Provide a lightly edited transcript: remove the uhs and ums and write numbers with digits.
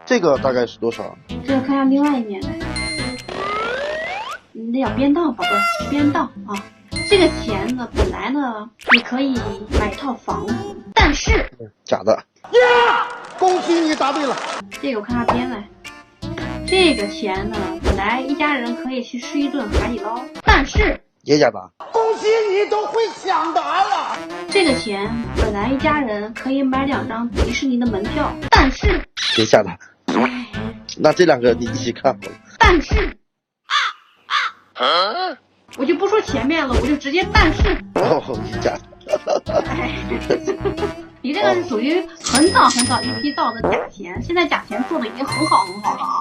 这个大概是多少？这个看下另外一面来。你得要编到，宝贝儿，编到啊！这个钱呢，本来呢，你可以买一套房子，但是假的。恭喜你答对了。这个我看下编来。这个钱呢，本来一家人可以去吃一顿海底捞，但是也假的。恭喜你都会抢答了。这个钱本来一家人可以买2张迪士尼的门票，但是也假的。那这两个你一起看好了。但是我就不说前面了，我就直接但是。哦，也假的。你这个是属于很早一批造的假钱，现在假钱做的已经很好了啊。